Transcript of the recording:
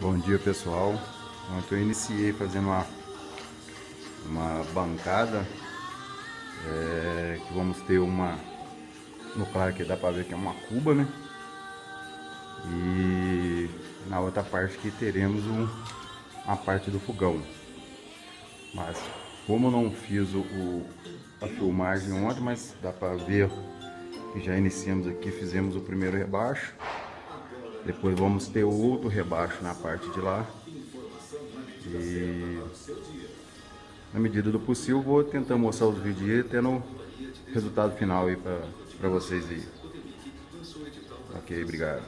Bom dia, pessoal. Ontem eu iniciei fazendo uma bancada, que vamos ter uma, no claro que dá para ver que é uma cuba, né? E na outra parte que teremos uma parte do fogão. Mas como eu não fiz a filmagem ontem, mas dá para ver que já iniciamos aqui, fizemos o primeiro rebaixo. Depois vamos ter outro rebaixo na parte de lá. E na medida do possível vou tentar mostrar os vídeos e tendo o resultado final aí para vocês aí. Ok, obrigado.